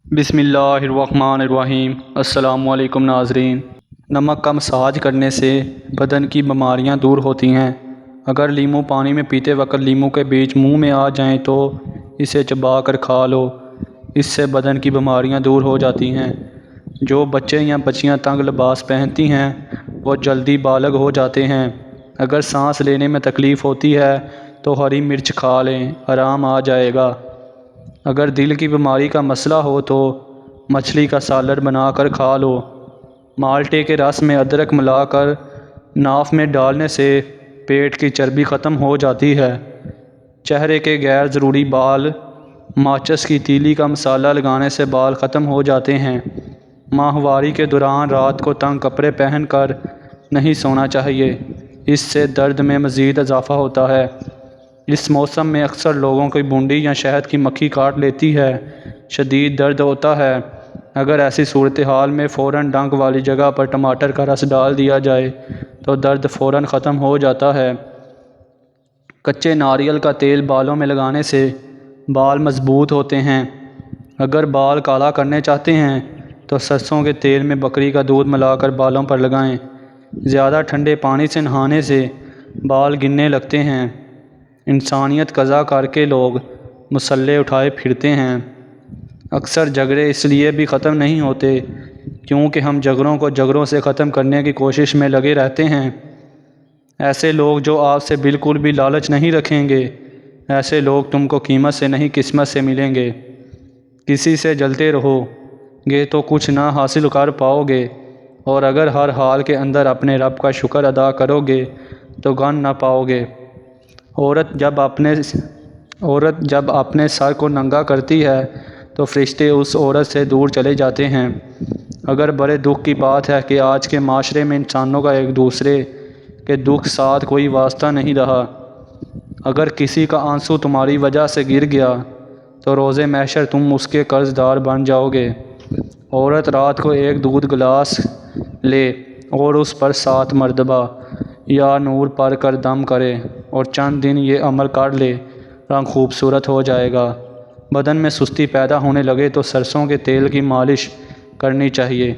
بسم اللہ الرحمن الرحیم۔ السلام علیکم ناظرین۔ نمک کا مساج کرنے سے بدن کی بیماریاں دور ہوتی ہیں۔ اگر لیمو پانی میں پیتے وقت لیمو کے بیج منہ میں آ جائیں تو اسے چبا کر کھا لو، اس سے بدن کی بیماریاں دور ہو جاتی ہیں۔ جو بچے یا بچیاں تنگ لباس پہنتی ہیں وہ جلدی بالغ ہو جاتے ہیں۔ اگر سانس لینے میں تکلیف ہوتی ہے تو ہری مرچ کھا لیں، آرام آ جائے گا۔ اگر دل کی بیماری کا مسئلہ ہو تو مچھلی کا سالڈ بنا کر کھا لو۔ مالٹے کے رس میں ادرک ملا کر ناف میں ڈالنے سے پیٹ کی چربی ختم ہو جاتی ہے۔ چہرے کے غیر ضروری بال، ماچس کی تیلی کا مسالہ لگانے سے بال ختم ہو جاتے ہیں۔ ماہواری کے دوران رات کو تنگ کپڑے پہن کر نہیں سونا چاہیے، اس سے درد میں مزید اضافہ ہوتا ہے۔ اس موسم میں اکثر لوگوں کی بونڈی یا شہد کی مکھی کاٹ لیتی ہے، شدید درد ہوتا ہے۔ اگر ایسی صورتحال میں فوراً ڈنک والی جگہ پر ٹماٹر کا رس ڈال دیا جائے تو درد فوراً ختم ہو جاتا ہے۔ کچے ناریل کا تیل بالوں میں لگانے سے بال مضبوط ہوتے ہیں۔ اگر بال کالا کرنے چاہتے ہیں تو سرسوں کے تیل میں بکری کا دودھ ملا کر بالوں پر لگائیں۔ زیادہ ٹھنڈے پانی سے نہانے سے بال گرنے لگتے ہیں۔ انسانیت قضا کر کے لوگ مسلح اٹھائے پھرتے ہیں۔ اکثر جھگڑے اس لیے بھی ختم نہیں ہوتے کیونکہ ہم جھگڑوں کو جھگڑوں سے ختم کرنے کی کوشش میں لگے رہتے ہیں۔ ایسے لوگ جو آپ سے بالکل بھی لالچ نہیں رکھیں گے، ایسے لوگ تم کو قیمت سے نہیں قسمت سے ملیں گے۔ کسی سے جلتے رہو گے تو کچھ نہ حاصل کر پاؤ گے، اور اگر ہر حال کے اندر اپنے رب کا شکر ادا کرو گے تو غم نہ پاؤ گے۔ عورت جب اپنے سر کو ننگا کرتی ہے تو فرشتے اس عورت سے دور چلے جاتے ہیں۔ اگر بڑے دکھ کی بات ہے کہ آج کے معاشرے میں انسانوں کا ایک دوسرے کے دکھ ساتھ کوئی واسطہ نہیں رہا۔ اگر کسی کا آنسو تمہاری وجہ سے گر گیا تو روز محشر تم اس کے قرض دار بن جاؤ گے۔ عورت رات کو ایک دودھ گلاس لے اور اس پر 7 مرتبہ یا نور پڑھ کر دم کرے اور چند دن یہ عمل کر لے، رنگ خوبصورت ہو جائے گا۔ بدن میں سستی پیدا ہونے لگے تو سرسوں کے تیل کی مالش کرنی چاہیے۔